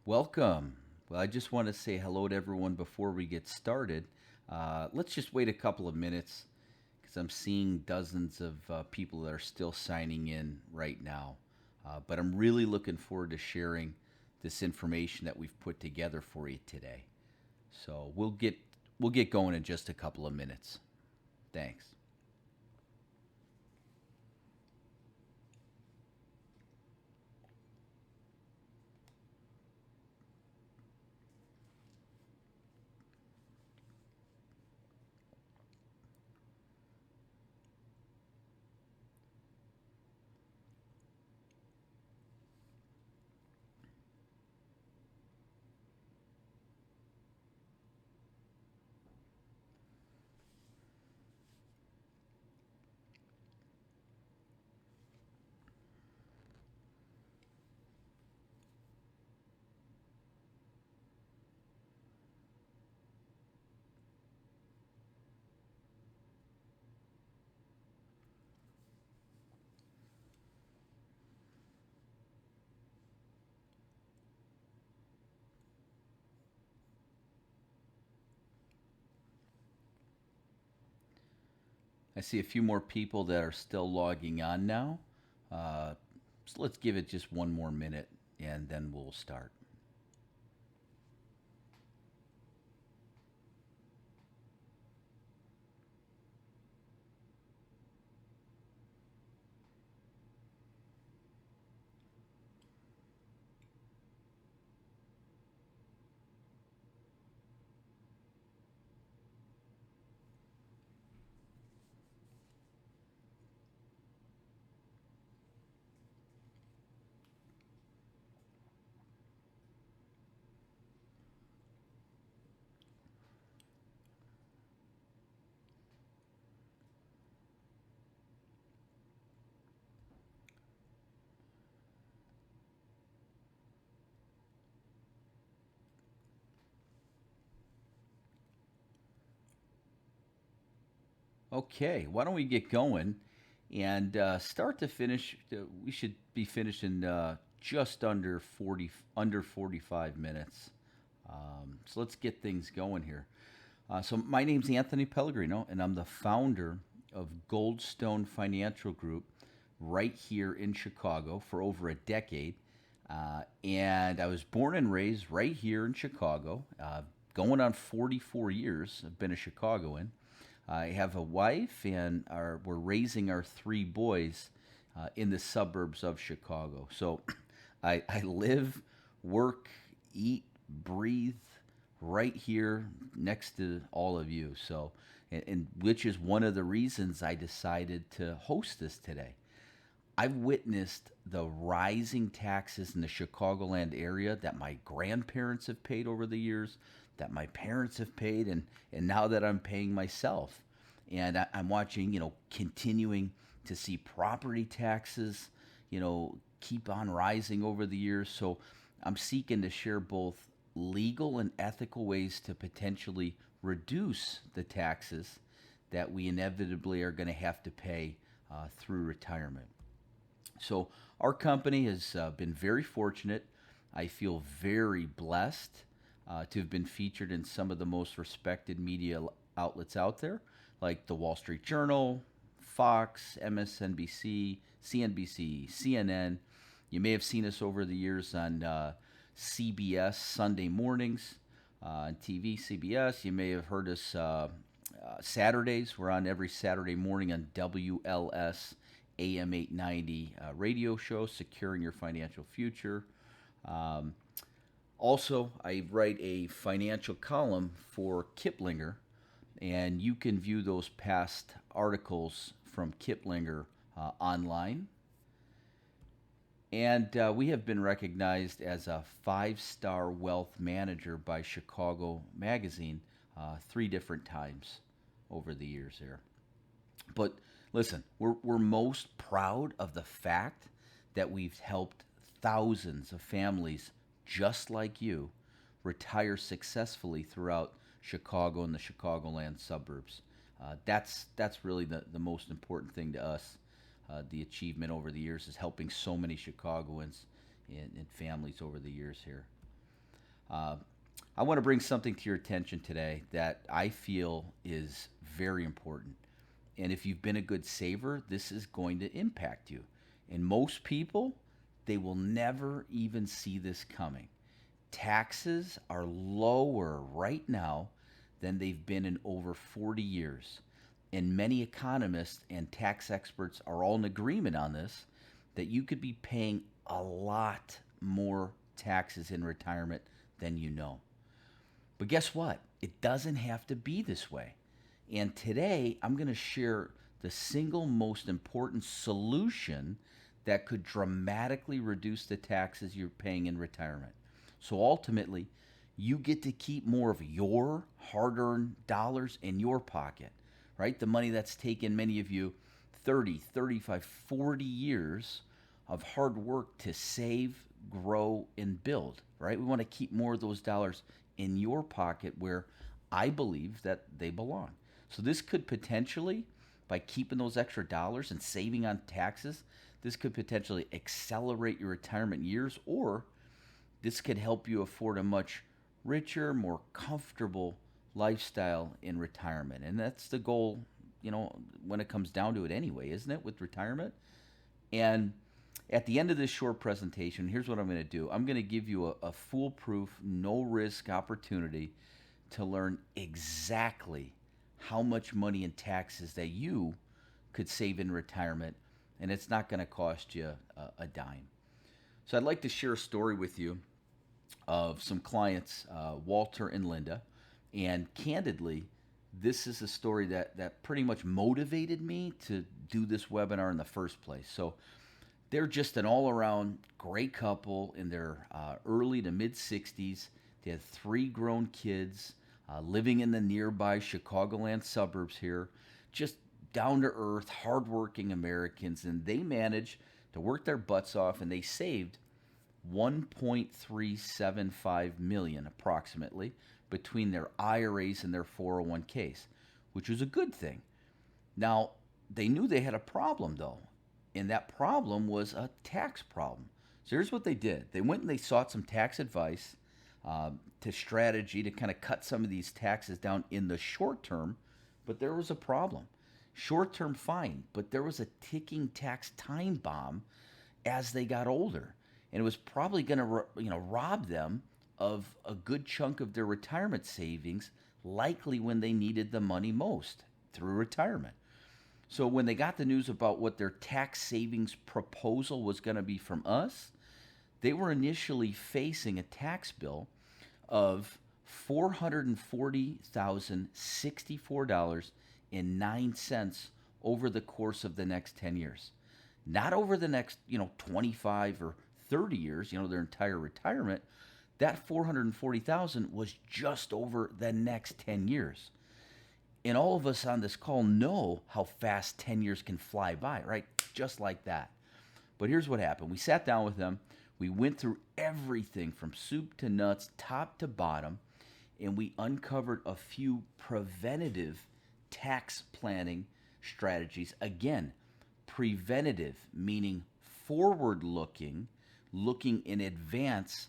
Welcome. Well, I just want to say hello to everyone before we get started. Let's just wait a couple of minutes because I'm seeing dozens of people that are still signing in right now. But I'm really looking forward to sharing this information that we've put together for you today. So we'll get going in just a couple of minutes. Thanks. I see a few more people that are still logging on now. Uh, so let's give it just one more minute and then we'll start. Okay, why don't we get going and start to finish? We should be finished in just under 45 minutes. So let's get things going here. So my name's Anthony Pellegrino, and I'm the founder of Goldstone Financial Group right here in Chicago for over a decade. And I was born and raised right here in Chicago, going on 44 years. I've been a Chicagoan. I have a wife, and we're raising our three boys in the suburbs of Chicago. So I live, work, eat, breathe right here next to all of you. So, and which is one of the reasons I decided to host this today. I've witnessed the rising taxes in the Chicagoland area that my grandparents have paid over the years, that my parents have paid, and now that I'm paying myself. And I'm watching, continuing to see property taxes, keep on rising over the years. So I'm seeking to share both legal and ethical ways to potentially reduce the taxes that we inevitably are going to have to pay through retirement. So our company has been very fortunate. I feel very blessed to have been featured in some of the most respected media outlets out there, like the Wall Street Journal, Fox, MSNBC, CNBC, CNN. You may have seen us over the years on CBS Sunday mornings on TV, CBS. You may have heard us Saturdays. We're on every Saturday morning on WLS AM 890 radio show, Securing Your Financial Future. Um, Also, I write a financial column for Kiplinger, and you can view those past articles from Kiplinger online. And we have been recognized as a 5-star wealth manager by Chicago Magazine three different times over the years here. But listen, we're most proud of the fact that we've helped thousands of families just like you retire successfully throughout Chicago and the Chicagoland suburbs. That's really the most important thing to us. The achievement over the years is helping so many Chicagoans and families over the years here. Uh, I want to bring something to your attention today that I feel is very important. And if you've been a good saver, this is going to impact you. And most people, they will never even see this coming. Taxes are lower right now than they've been in over 40 years. And many economists and tax experts are all in agreement on this that you could be paying a lot more taxes in retirement than you know. But guess what? It doesn't have to be this way. And today I'm going to share the single most important solution that could dramatically reduce the taxes you're paying in retirement. So ultimately, you get to keep more of your hard earned dollars in your pocket, right? The money that's taken many of you 30, 35, 40 years of hard work to save, grow, and build, right? We want to keep more of those dollars in your pocket where I believe that they belong. So this could potentially, by keeping those extra dollars and saving on taxes, this could potentially accelerate your retirement years, or this could help you afford a much richer, more comfortable lifestyle in retirement. And that's the goal, when it comes down to it anyway, isn't it, with retirement? And at the end of this short presentation, here's what I'm going to do. I'm going to give you a foolproof, no risk opportunity to learn exactly how much money in taxes that you could save in retirement, and it's not going to cost you a dime. So I'd like to share a story with you of some clients, Walter and Linda. And candidly, this is a story that pretty much motivated me to do this webinar in the first place. So they're just an all around great couple in their early to mid 60s. They had 3 grown kids living in the nearby Chicagoland suburbs here. Just down to earth, hardworking Americans. And they managed to work their butts off, and they saved 1.375 million approximately between their IRAs and their 401ks, which was a good thing. Now, they knew they had a problem though, and that problem was a tax problem. So here's what they did. They went and they sought some tax advice to strategy to kind of cut some of these taxes down in the short term, but there was a problem. Short term, fine, but there was a ticking tax time bomb as they got older, and it was probably going to rob them of a good chunk of their retirement savings, likely when they needed the money most through retirement. So when they got the news about what their tax savings proposal was going to be from us, they were initially facing a tax bill of $440,064.09 over the course of the next 10 years. Not over the next, 25 or 30 years, their entire retirement. That 440,000 was just over the next 10 years. And all of us on this call know how fast 10 years can fly by, right? Just like that. But here's what happened. We sat down with them. We went through everything from soup to nuts, top to bottom, and we uncovered a few preventative tax planning strategies. Again, preventative, meaning forward looking, looking in advance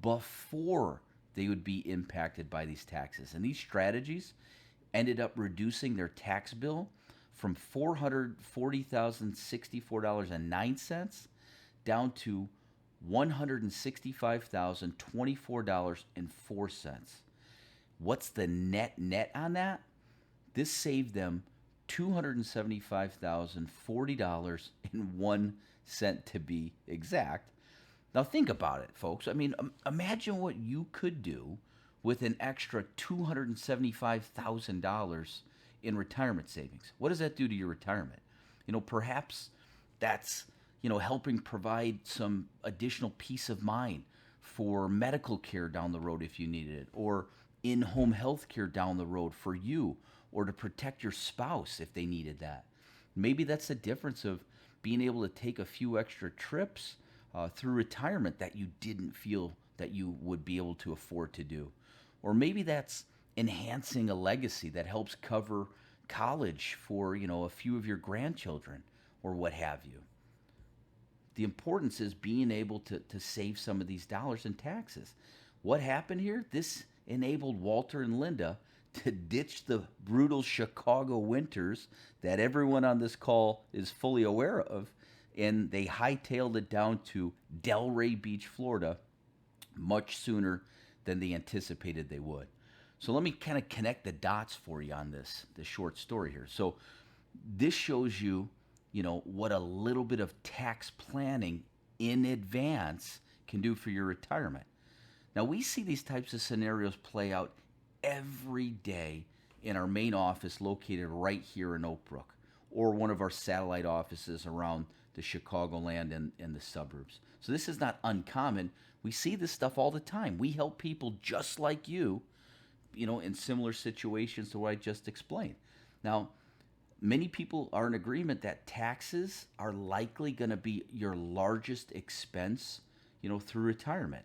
before they would be impacted by these taxes. And these strategies ended up reducing their tax bill from $440,064.09 down to $165,024.04. What's the net on that? This saved them $275,040.01 to be exact. Now think about it, folks. I mean, imagine what you could do with an extra $275,000 in retirement savings. What does that do to your retirement? Perhaps that's, helping provide some additional peace of mind for medical care down the road if you needed it, or in-home health care down the road for you, or to protect your spouse if they needed that. Maybe that's the difference of being able to take a few extra trips through retirement that you didn't feel that you would be able to afford to do. Or maybe that's enhancing a legacy that helps cover college for, a few of your grandchildren or what have you. The importance is being able to save some of these dollars in taxes. What happened here? This enabled Walter and Linda to ditch the brutal Chicago winters that everyone on this call is fully aware of, and they hightailed it down to Delray Beach, Florida, much sooner than they anticipated they would. So let me kind of connect the dots for you on this short story here. So this shows you, what a little bit of tax planning in advance can do for your retirement. Now, we see these types of scenarios play out every day in our main office located right here in Oak Brook, or one of our satellite offices around the Chicagoland and the suburbs. So this is not uncommon. We see this stuff all the time. We help people just like you, in similar situations to what I just explained. Now, many people are in agreement that taxes are likely going to be your largest expense, through retirement.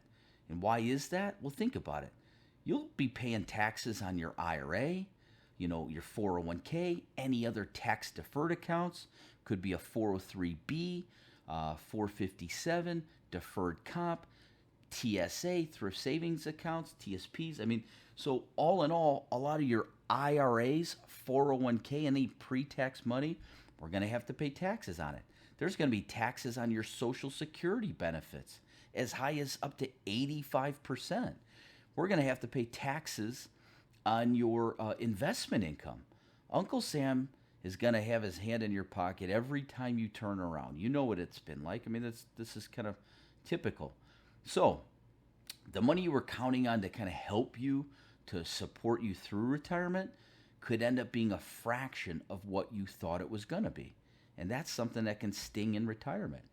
And why is that? Well, think about it. You'll be paying taxes on your IRA, your 401k, any other tax deferred accounts. Could be a 403b, 457, deferred comp, TSA, thrift savings accounts, TSPs. So all in all, a lot of your IRAs, 401k, any pre-tax money, we're going to have to pay taxes on it. There's going to be taxes on your Social Security benefits, as high as up to 85%. We're going to have to pay taxes on your investment income. Uncle Sam is going to have his hand in your pocket every time you turn around. You know what it's been like. This is kind of typical. So, the money you were counting on to kind of help you, to support you through retirement, could end up being a fraction of what you thought it was going to be. And that's something that can sting in retirement.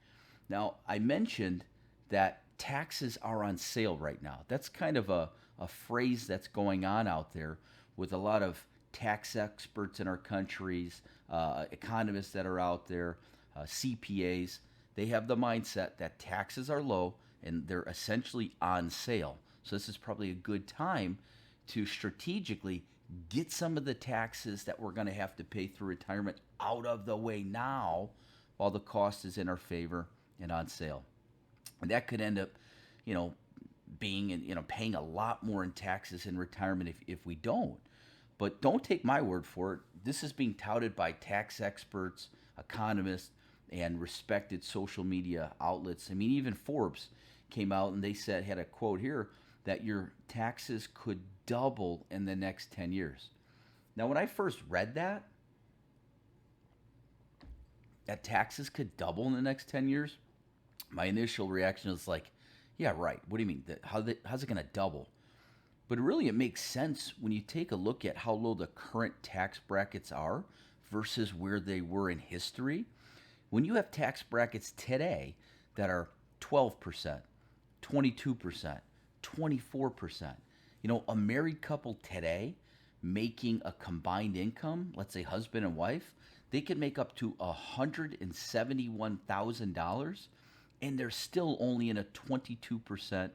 Now, I mentioned that taxes are on sale right now. That's kind of a phrase that's going on out there with a lot of tax experts in our countries, economists that are out there, CPAs. They have the mindset that taxes are low and they're essentially on sale. So this is probably a good time to strategically get some of the taxes that we're going to have to pay through retirement out of the way now while the cost is in our favor and on sale. And that could end up, paying a lot more in taxes in retirement if we don't. But don't take my word for it. This is being touted by tax experts, economists, and respected social media outlets. Even Forbes came out and they had a quote here that your taxes could double in the next 10 years. Now, when I first read that taxes could double in the next 10 years, my initial reaction was like, yeah, right. What do you mean? How's it going to double? But really, it makes sense when you take a look at how low the current tax brackets are versus where they were in history. When you have tax brackets today that are 12%, 22%, 24%, a married couple today making a combined income, let's say husband and wife, they could make up to $171,000, and they're still only in a 22%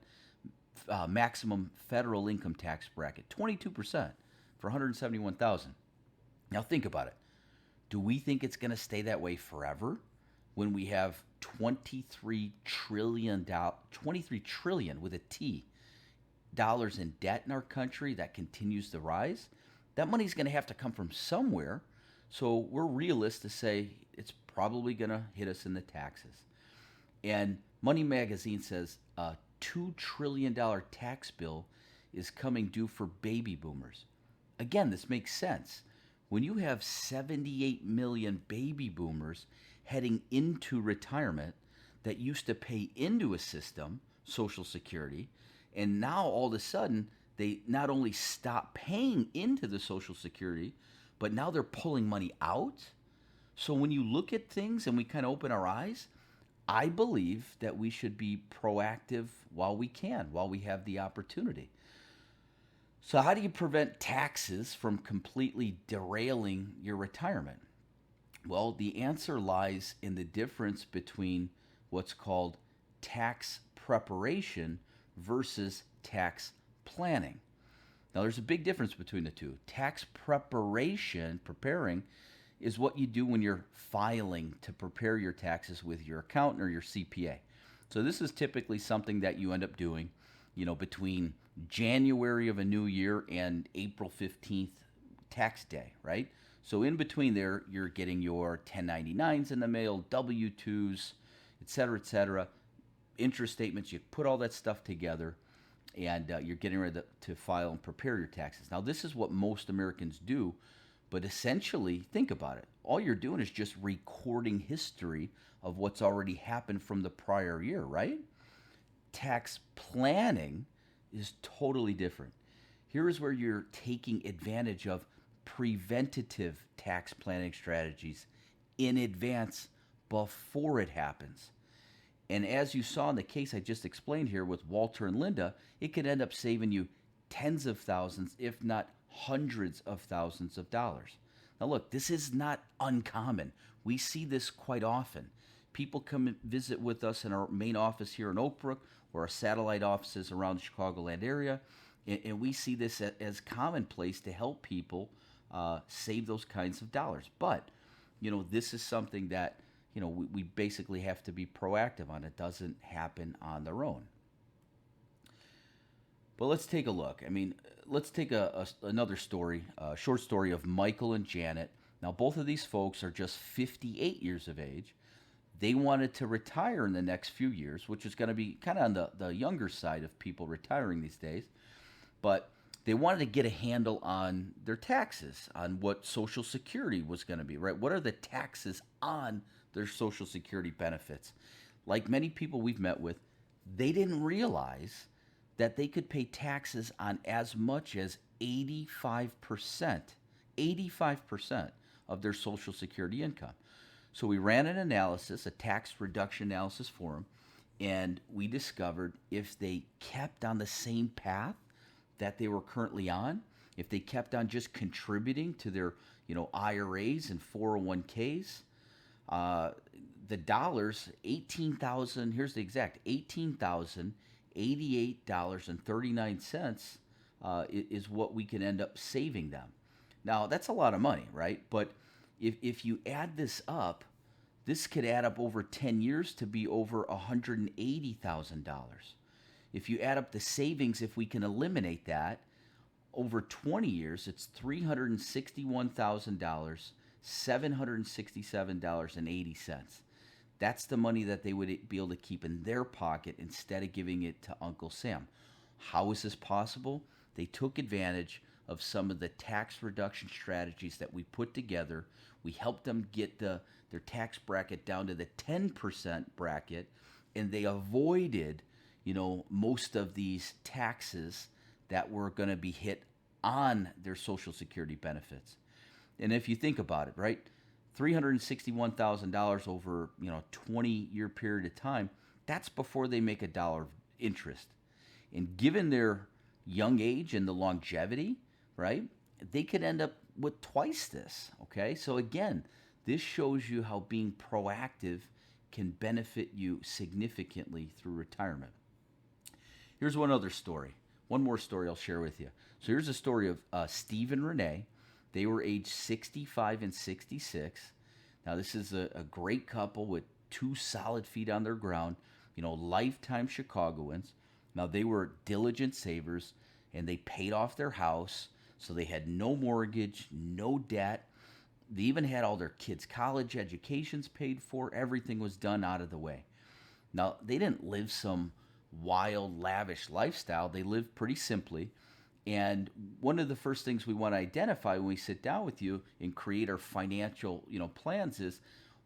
maximum federal income tax bracket. 22% for $171,000. Now think about it. Do we think it's going to stay that way forever when we have $23 trillion with a T dollars in debt in our country that continues to rise? That money's going to have to come from somewhere. So we're realists to say it's probably going to hit us in the taxes. And Money Magazine says a $2 trillion tax bill is coming due for baby boomers. Again, this makes sense. When you have 78 million baby boomers heading into retirement that used to pay into a system, Social Security, and now all of a sudden they not only stop paying into the Social Security, but now they're pulling money out. So when you look at things and we kind of open our eyes, I believe that we should be proactive while we can, while we have the opportunity. So how do you prevent taxes from completely derailing your retirement? Well, the answer lies in the difference between what's called tax preparation versus tax planning. Now, there's a big difference between the two. Tax preparation, preparing, is what you do when you're filing to prepare your taxes with your accountant or your CPA. So this is typically something that you end up doing between January of a new year and April 15th tax day, right? So in between there, you're getting your 1099s in the mail, W-2s, et cetera, interest statements. You put all that stuff together, and you're getting ready to file and prepare your taxes. Now, this is what most Americans do, but essentially, think about it. All you're doing is just recording history of what's already happened from the prior year, right? Tax planning is totally different. Here is where you're taking advantage of preventative tax planning strategies in advance before it happens. And as you saw in the case I just explained here with Walter and Linda, it could end up saving you tens of thousands, if not hundreds of thousands of dollars. Now, look, this is not uncommon. We see this quite often. People come and visit with us in our main office here in Oak Brook or our satellite offices around the Chicagoland area, and we see this as commonplace to help people save those kinds of dollars. But, this is something that we basically have to be proactive on. It doesn't happen on their own. But let's take a look. Let's take another story, a short story of Michael and Janet. Now, both of these folks are just 58 years of age. They wanted to retire in the next few years, which is going to be kind of on the younger side of people retiring these days. But they wanted to get a handle on their taxes, on what Social Security was going to be, right? What are the taxes on their Social Security benefits? Like many people we've met with, they didn't realize that they could pay taxes on as much as 85% of their Social Security income. So we ran an analysis, a tax reduction analysis for them, and we discovered if they kept on the same path that they were currently on, if they kept on just contributing to their IRAs and 401ks, the dollars, 18,000, here's the exact, $18,088.39 is what we can end up saving them. Now, that's a lot of money, right? But if you add this up, this could add up over 10 years to be over $180,000. If you add up the savings, if we can eliminate that, over 20 years, it's $361,000, $767.80. That's the money that they would be able to keep in their pocket instead of giving it to Uncle Sam. How is this possible? They took advantage of some of the tax reduction strategies that we put together. We helped them get their tax bracket down to the 10% bracket, and they avoided, most of these taxes that were going to be hit on their Social Security benefits. And if you think about it, right, $361,000 over 20-year period of time, that's before they make a dollar of interest. And given their young age and the longevity, right, they could end up with twice this. Okay, so again, this shows you how being proactive can benefit you significantly through retirement. Here's one other story. One more story I'll share with you. So here's a story of Steve and Rene. They were age 65 and 66. Now, this is a great couple with two solid feet on their ground, lifetime Chicagoans. Now, they were diligent savers, and they paid off their house, so they had no mortgage, no debt. They even had all their kids' college educations paid for. Everything was done out of the way. Now, they didn't live some wild, lavish lifestyle. They lived pretty simply. And one of the first things we want to identify when we sit down with you and create our financial, plans is,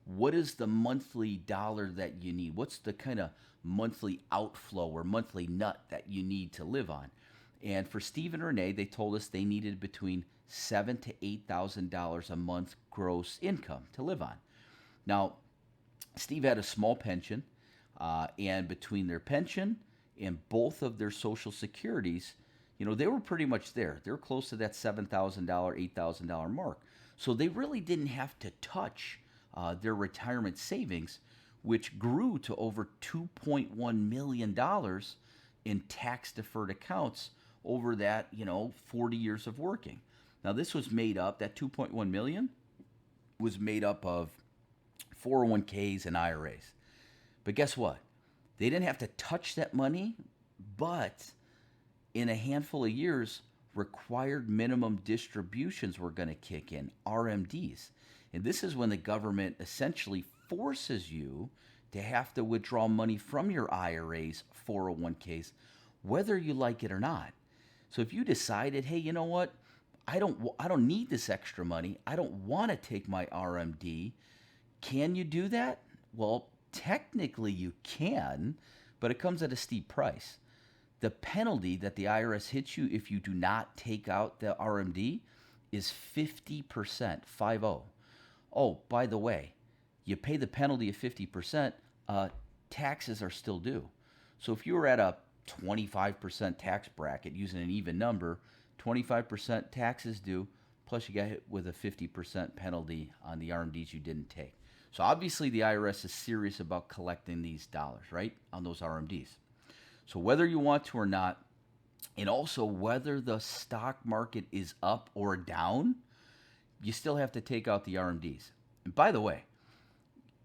what is the monthly dollar that you need? What's the kind of monthly outflow or monthly nut that you need to live on? And for Steve and Rene, they told us they needed between $7,000 to $8,000 a month gross income to live on. Now, Steve had a small pension, and between their pension and both of their Social Securities, they were pretty much there. They were close to that $7,000, $8,000 mark. So they really didn't have to touch their retirement savings, which grew to over $2.1 million in tax-deferred accounts over that, 40 years of working. Now, this was made up, that $2.1 million was made up of 401ks and IRAs. But guess what? They didn't have to touch that money, but In a handful of years, required minimum distributions were going to kick in, RMDs. And this is when the government essentially forces you to have to withdraw money from your IRAs, 401ks, whether you like it or not. So if you decided, hey, you know what? I don't need this extra money. I don't want to take my RMD. Can you do that? Well, technically you can, but it comes at a steep price. The penalty that the IRS hits you if you do not take out the RMD is 50%, 50. Oh, by the way, you pay the penalty of 50%, taxes are still due. So if you were at a 25% tax bracket using an even number, 25% taxes due, plus you got hit with a 50% penalty on the RMDs you didn't take. So obviously the IRS is serious about collecting these dollars, right, on those RMDs. So whether you want to or not, and also whether the stock market is up or down, you still have to take out the RMDs. And by the way,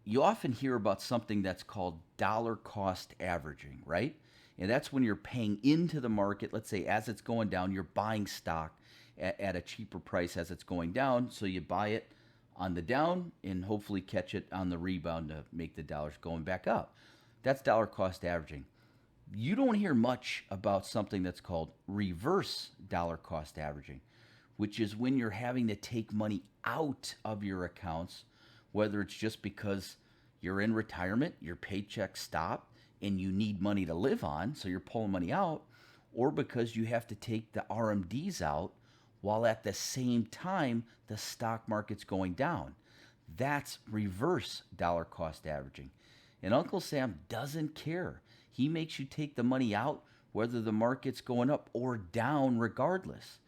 you often hear about something that's called dollar cost averaging, right? And that's when you're paying into the market. Let's say as it's going down, you're buying stock at a cheaper price as it's going down. So you buy it on the down and hopefully catch it on the rebound to make the dollars going back up. That's dollar cost averaging. You don't hear much about something that's called reverse dollar cost averaging, which is when you're having to take money out of your accounts, whether it's just because you're in retirement, your paycheck stopped, and you need money to live on, so you're pulling money out, or because you have to take the RMDs out while at the same time the stock market's going down. That's reverse dollar cost averaging. And Uncle Sam doesn't care. He makes you take the money out whether the market's going up or down regardless.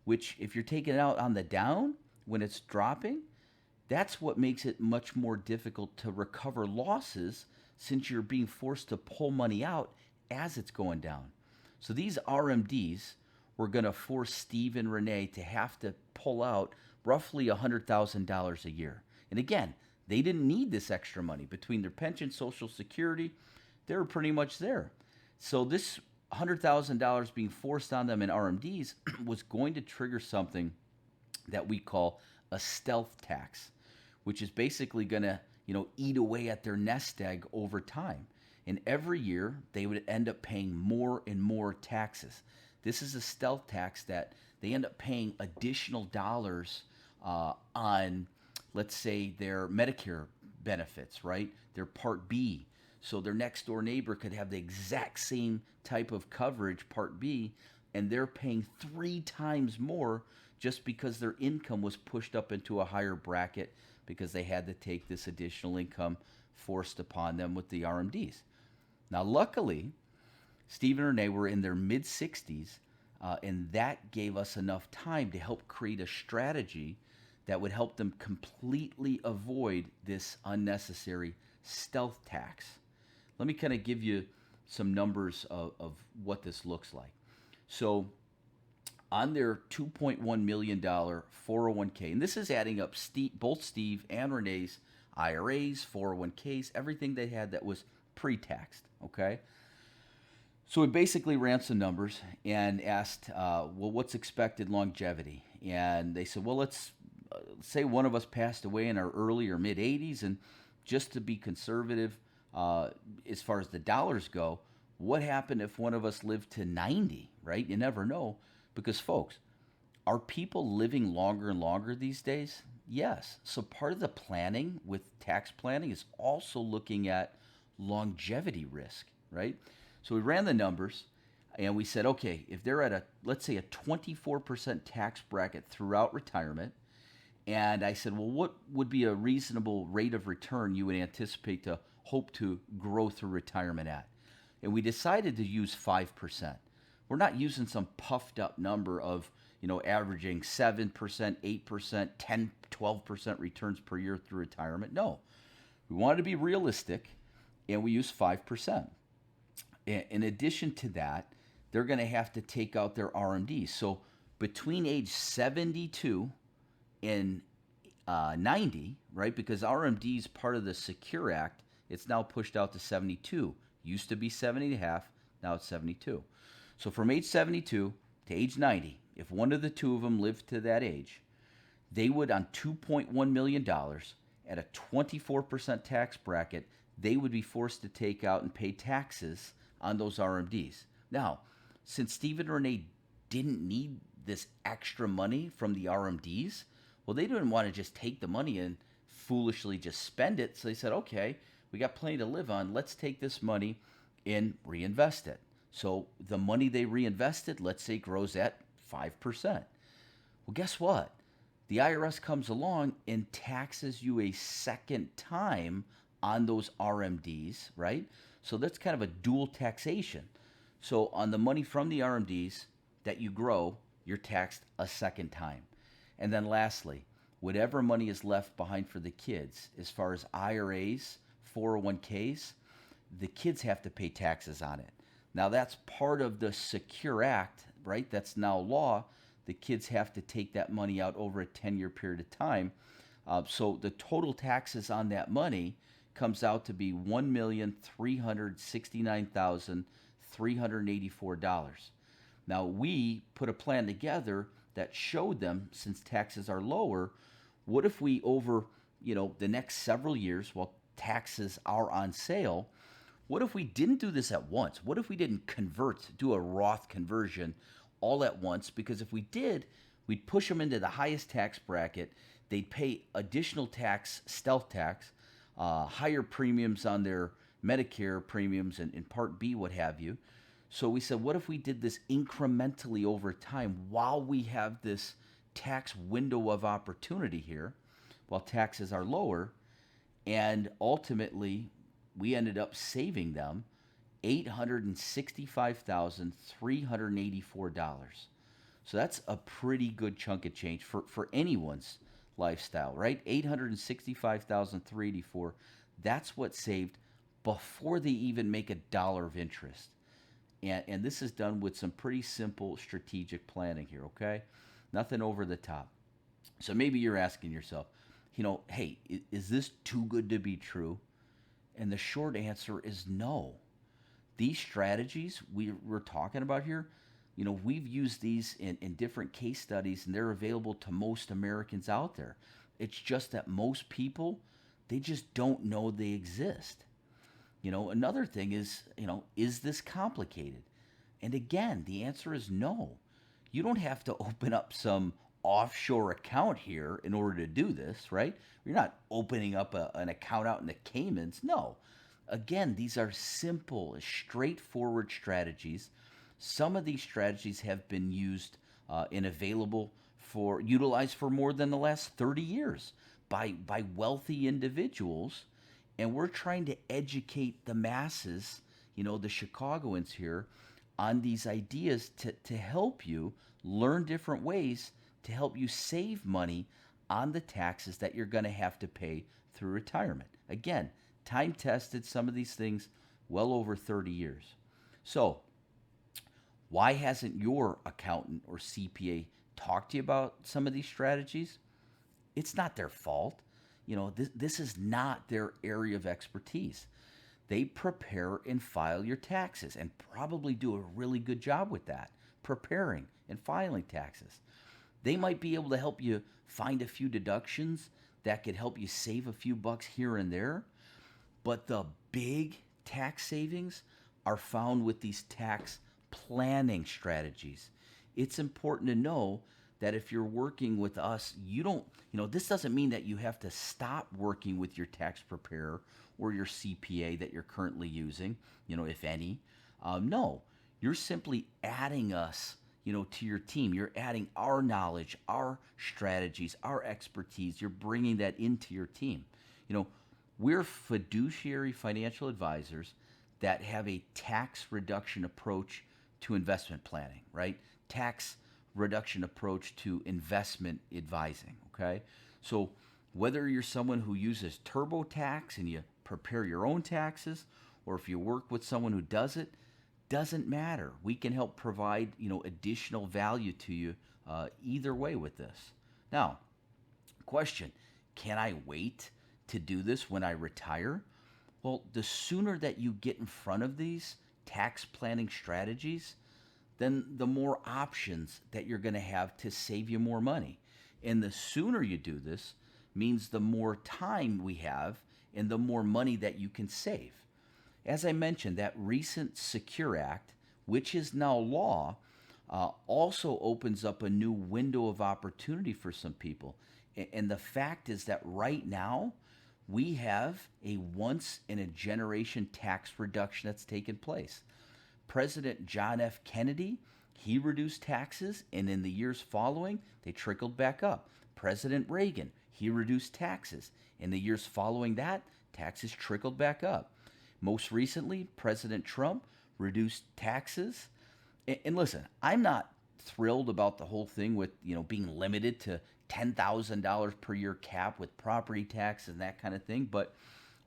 Which, if you're taking it out on the down when it's dropping, that's what makes it much more difficult to recover losses since you're being forced to pull money out as it's going down. So these RMDs were going to force Steve and Rene to have to pull out roughly $100,000 a year. And again, they didn't need this extra money. Between their pension, Social Security, they were pretty much there. So this $100,000 being forced on them in RMDs was going to trigger something that we call a stealth tax, which is basically going to, eat away at their nest egg over time. And every year they would end up paying more and more taxes. This is a stealth tax that they end up paying additional dollars on, let's say, their Medicare benefits, right? Their Part B. So their next door neighbor could have the exact same type of coverage, Part B, and they're paying 3 times more just because their income was pushed up into a higher bracket because they had to take this additional income forced upon them with the RMDs. Now, luckily, Steve and Rene were in their mid-60s, and that gave us enough time to help create a strategy that would help them completely avoid this unnecessary stealth tax. Let me kind of give you some numbers of what this looks like. So on their $2.1 million 401k, and this is adding up both Steve and Renee's IRAs, 401ks, everything they had that was pre-taxed, okay? So we basically ran some numbers and asked, what's expected longevity? And they said, well, let's say one of us passed away in our early or mid-80s, and just to be conservative, as far as the dollars go, what happened if one of us lived to 90, right? You never know. Because, folks, are people living longer and longer these days? Yes. So part of the planning with tax planning is also looking at longevity risk, right? So we ran the numbers and we said, okay, if they're at let's say a 24% tax bracket throughout retirement, and I said, well, what would be a reasonable rate of return you would anticipate to hope to grow through retirement at? And we decided to use 5%. We're not using some puffed up number of, averaging 7%, 8%, 10, 12% returns per year through retirement. No, we wanted to be realistic, and we used 5%. In addition to that, they're going to have to take out their RMDs. So between age 72 and 90, right? Because RMD is part of the Secure Act. It's now pushed out to 72. Used to be 70 and a half. Now it's 72. So from age 72 to age 90, if one of the two of them lived to that age, they would, on $2.1 million dollars at a 24% tax bracket, they would be forced to take out and pay taxes on those RMDs. Now, since Steve and Rene didn't need this extra money from the RMDs, well, they didn't want to just take the money and foolishly just spend it. So they said, okay, we got plenty to live on. Let's take this money and reinvest it. So the money they reinvested, let's say, grows at 5%. Well, guess what? The IRS comes along and taxes you a second time on those RMDs, right? So that's kind of a dual taxation. So on the money from the RMDs that you grow, you're taxed a second time. And then lastly, whatever money is left behind for the kids, as far as IRAs, 401ks, the kids have to pay taxes on it. Now that's part of the Secure Act, right? That's now law. The kids have to take that money out over a 10-year period of time. So the total taxes on that money comes out to be $1,369,384. Now we put a plan together that showed them, since taxes are lower, what if we over the next several years, while taxes are on sale, what if we didn't do this at once? What if we didn't do a Roth conversion all at once? Because if we did, we'd push them into the highest tax bracket. They'd pay additional tax, stealth tax, higher premiums on their Medicare premiums and Part B, what have you. So we said, what if we did this incrementally over time while we have this tax window of opportunity here, while taxes are lower, and ultimately we ended up saving them $865,384. So that's a pretty good chunk of change for anyone's lifestyle, right? $865,384. That's what saved before they even make a dollar of interest. And this is done with some pretty simple strategic planning here, okay? Nothing over the top. So maybe you're asking yourself, hey, is this too good to be true? And the short answer is no. These strategies we're talking about here, we've used these in different case studies, and they're available to most Americans out there. It's just that most people, they just don't know they exist. Another thing is this complicated? And again, the answer is no. You don't have to open up some offshore account here in order to do this, right? You're not opening up an account out in the Caymans. No. Again, these are simple, straightforward strategies. Some of these strategies have been used and utilized for more than the last 30 years by wealthy individuals. And we're trying to educate the masses, the Chicagoans here, on these ideas to help you learn different ways to help you save money on the taxes that you're going to have to pay through retirement. Again, time tested, some of these things well over 30 years. So, why hasn't your accountant or CPA talked to you about some of these strategies? It's not their fault. This is not their area of expertise. They prepare and file your taxes and probably do a really good job with that, preparing and filing taxes. They might be able to help you find a few deductions that could help you save a few bucks here and there. But the big tax savings are found with these tax planning strategies. It's important to know that if you're working with us, this doesn't mean that you have to stop working with your tax preparer or your CPA that you're currently using, if any. No, you're simply adding us, to your team. You're adding our knowledge, our strategies, our expertise. You're bringing that into your team. We're fiduciary financial advisors that have a tax reduction approach to investment planning, right? Tax reduction approach to investment advising, okay? So whether you're someone who uses TurboTax and you prepare your own taxes, or if you work with someone who does it, doesn't matter. We can help provide, additional value to you either way with this. Now, question, can I wait to do this when I retire? Well, the sooner that you get in front of these tax planning strategies, then the more options that you're going to have to save you more money. And the sooner you do this means the more time we have and the more money that you can save. As I mentioned, that recent Secure Act, which is now law, also opens up a new window of opportunity for some people. And the fact is that right now, we have a once in a generation tax reduction that's taken place. President John F. Kennedy, he reduced taxes, and in the years following, they trickled back up. President Reagan, he reduced taxes. In the years following that, taxes trickled back up. Most recently, President Trump reduced taxes. And listen, I'm not thrilled about the whole thing with being limited to $10,000 per year cap with property tax and that kind of thing. But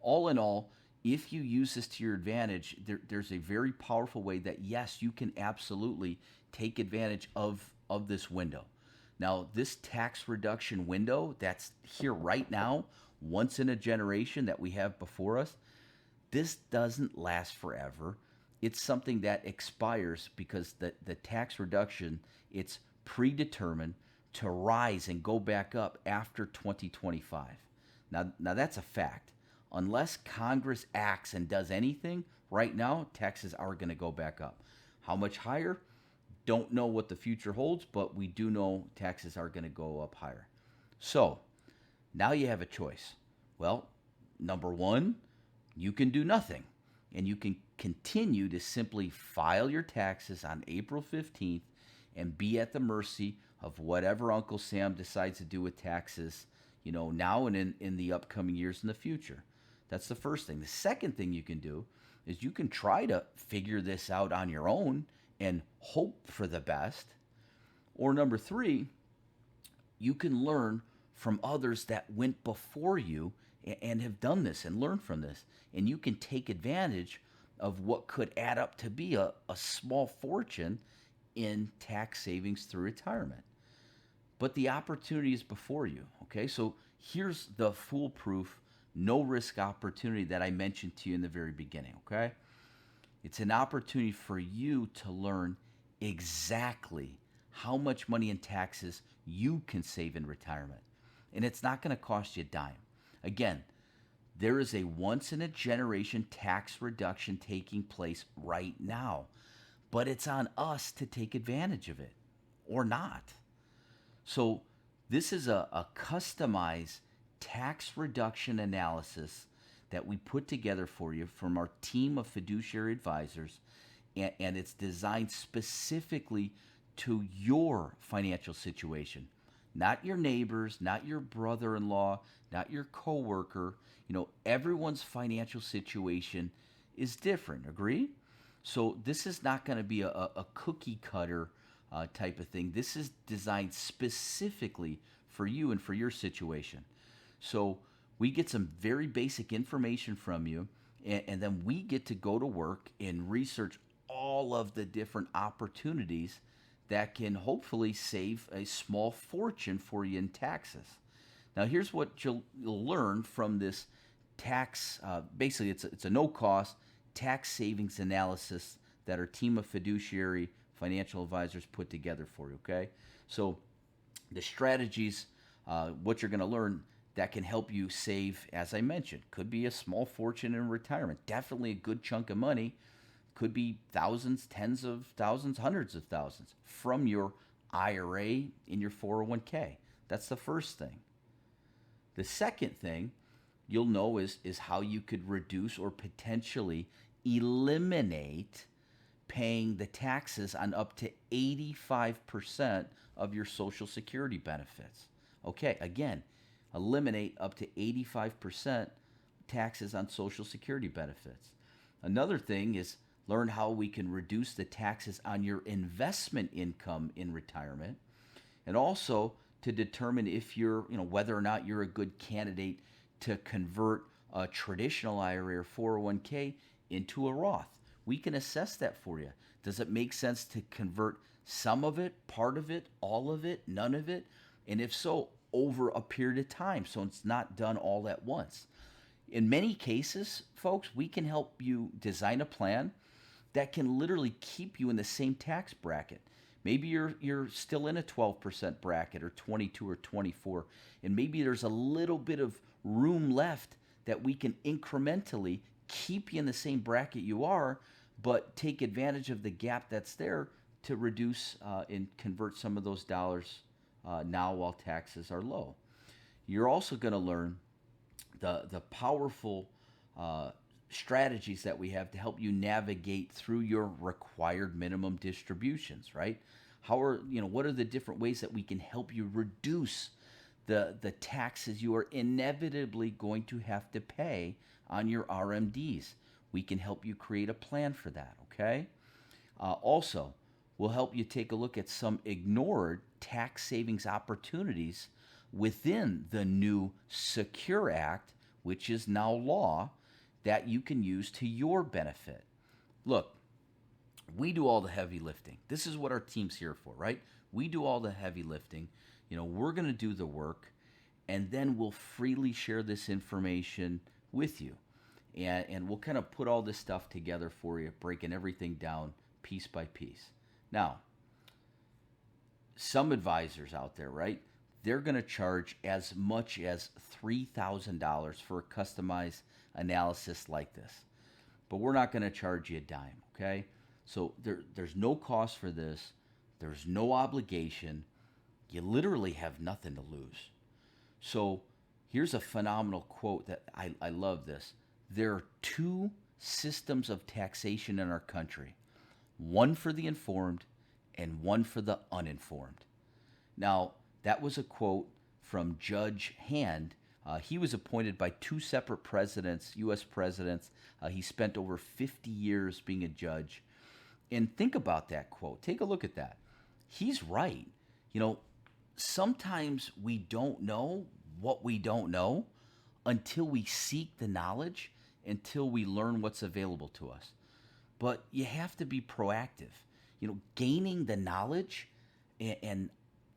all in all, if you use this to your advantage, there's a very powerful way that yes, you can absolutely take advantage of this window. Now, this tax reduction window that's here right now, once in a generation that we have before us, this doesn't last forever. It's something that expires because the tax reduction, it's predetermined to rise and go back up after 2025. Now that's a fact. Unless Congress acts and does anything, right now taxes are going to go back up. How much higher? Don't know what the future holds, but we do know taxes are going to go up higher. So now you have a choice. Well, number one, you can do nothing, and you can continue to simply file your taxes on April 15th and be at the mercy of whatever Uncle Sam decides to do with taxes, now and in the upcoming years in the future. That's the first thing. The second thing you can do is you can try to figure this out on your own and hope for the best. Or number three, you can learn from others that went before you and have done this and learned from this. And you can take advantage of what could add up to be a small fortune in tax savings through retirement. But the opportunity is before you, okay? So here's the foolproof, no risk opportunity that I mentioned to you in the very beginning, okay? It's an opportunity for you to learn exactly how much money in taxes you can save in retirement. And it's not going to cost you a dime. Again, there is a once in a generation tax reduction taking place right now, but it's on us to take advantage of it or not. So this is a customized tax reduction analysis that we put together for you from our team of fiduciary advisors, and it's designed specifically to your financial situation, not your neighbors, not your brother-in-law, not your coworker. Everyone's financial situation is different. Agree? So this is not going to be a cookie cutter type of thing. This is designed specifically for you and for your situation. So we get some very basic information from you, and then we get to go to work and research all of the different opportunities that can hopefully save a small fortune for you in taxes. Now, here's what you'll learn from this tax. Basically, it's a no-cost tax savings analysis that our team of fiduciary financial advisors put together for you, okay? So the strategies, what you're going to learn that can help you save, as I mentioned, could be a small fortune in retirement, definitely a good chunk of money, could be thousands, tens of thousands, hundreds of thousands from your IRA in your 401k. That's the first thing. The second thing you'll know is how you could reduce or potentially eliminate paying the taxes on up to 85% of your Social Security benefits. Okay, again, eliminate up to 85% taxes on Social Security benefits. Another thing is learn how we can reduce the taxes on your investment income in retirement, and also to determine if you're, whether or not you're a good candidate to convert a traditional IRA or 401k into a Roth. We can assess that for you. Does it make sense to convert some of it, part of it, all of it, none of it? And if so, over a period of time, so it's not done all at once. In many cases, folks, we can help you design a plan that can literally keep you in the same tax bracket. Maybe you're still in a 12% bracket or 22 or 24, and maybe there's a little bit of room left that we can incrementally keep you in the same bracket you are, but take advantage of the gap that's there to reduce and convert some of those dollars now while taxes are low. You're also going to learn the powerful uh, strategies that we have to help you navigate through your required minimum distributions, right? What are the different ways that we can help you reduce the taxes you are inevitably going to have to pay on your RMDs? We can help you create a plan for that, okay? Also, we'll help you take a look at some ignored tax savings opportunities within the new Secure Act, which is now law, that you can use to your benefit. Look, we do all the heavy lifting. This is what our team's here for, right? We do all the heavy lifting. We're going to do the work, and then we'll freely share this information with you. And we'll kind of put all this stuff together for you, breaking everything down piece by piece. Now, some advisors out there, right? They're going to charge as much as $3,000 for a customized analysis like this. But we're not going to charge you a dime, okay? So there's no cost for this. There's no obligation. You literally have nothing to lose. So here's a phenomenal quote that I love this. There are two systems of taxation in our country, one for the informed and one for the uninformed. Now, that was a quote from Judge Hand. He was appointed by two separate presidents, U.S. presidents. He spent over 50 years being a judge. And think about that quote. Take a look at that. He's right. Sometimes we don't know what we don't know until we seek the knowledge, until we learn what's available to us. But you have to be proactive. Gaining the knowledge and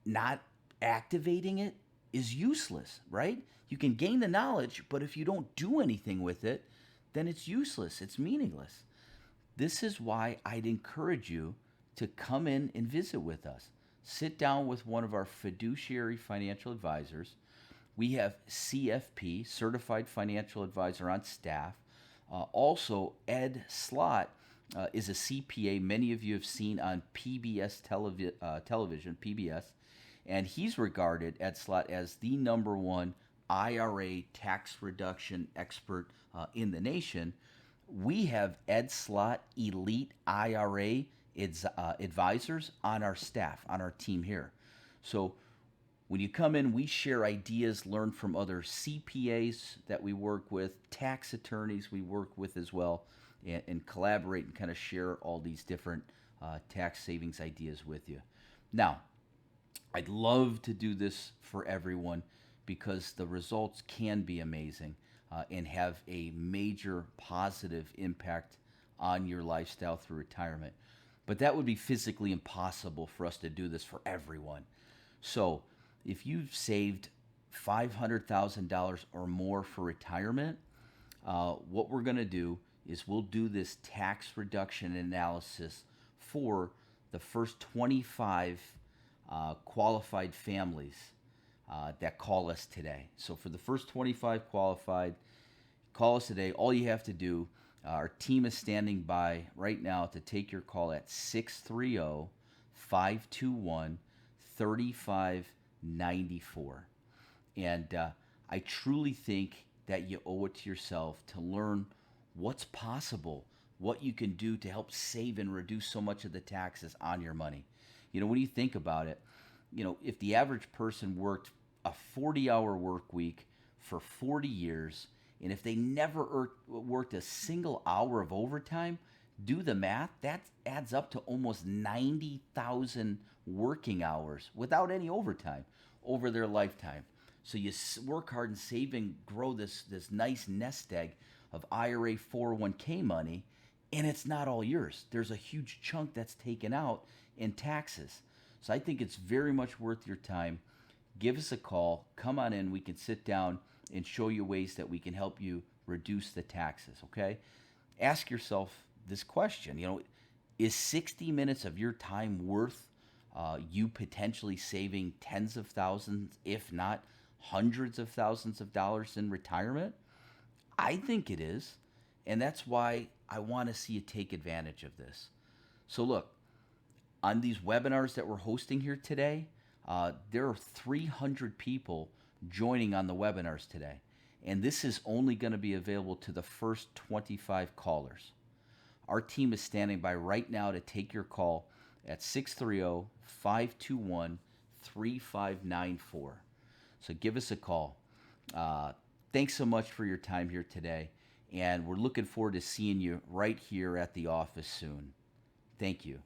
not activating it is useless, right? You can gain the knowledge, but if you don't do anything with it, then it's useless. It's meaningless. This is why I'd encourage you to come in and visit with us. Sit down with one of our fiduciary financial advisors. We have CFP, Certified Financial Advisor, on staff. Also, Ed Slott is a CPA many of you have seen on PBS television, PBS, and he's regarded, Ed Slott, as the number one IRA tax reduction expert in the nation. We have Ed Slott Elite IRA advisors on our staff, on our team here. So when you come in, we share ideas, learn from other CPAs that we work with, tax attorneys we work with as well, and collaborate and kind of share all these different tax savings ideas with you. Now, I'd love to do this for everyone because the results can be amazing and have a major positive impact on your lifestyle through retirement. But that would be physically impossible for us to do this for everyone. So if you've saved $500,000 or more for retirement, what we're going to do is we'll do this tax reduction analysis for the first 25 qualified families that call us today. So for the first 25 qualified, call us today. All you have to do, our team is standing by right now to take your call at 630-521-3594. And I truly think that you owe it to yourself to learn what's possible, what you can do to help save and reduce so much of the taxes on your money. When you think about it, if the average person worked a 40-hour work week for 40 years, and if they never worked a single hour of overtime, do the math, that adds up to almost 90,000 working hours without any overtime over their lifetime. So you work hard and save and grow this nice nest egg of IRA 401k money, and it's not all yours. There's a huge chunk that's taken out in taxes. So I think it's very much worth your time. Give us a call. Come on in. We can sit down and show you ways that we can help you reduce the taxes, okay? Ask yourself this question. Is 60 minutes of your time worth you potentially saving tens of thousands, if not hundreds of thousands of dollars in retirement? I think it is. And that's why I want to see you take advantage of this. So, look, on these webinars that we're hosting here today, there are 300 people joining on the webinars today. And this is only going to be available to the first 25 callers. Our team is standing by right now to take your call at 630 521 3594. So give us a call. Thanks so much for your time here today. And we're looking forward to seeing you right here at the office soon. Thank you.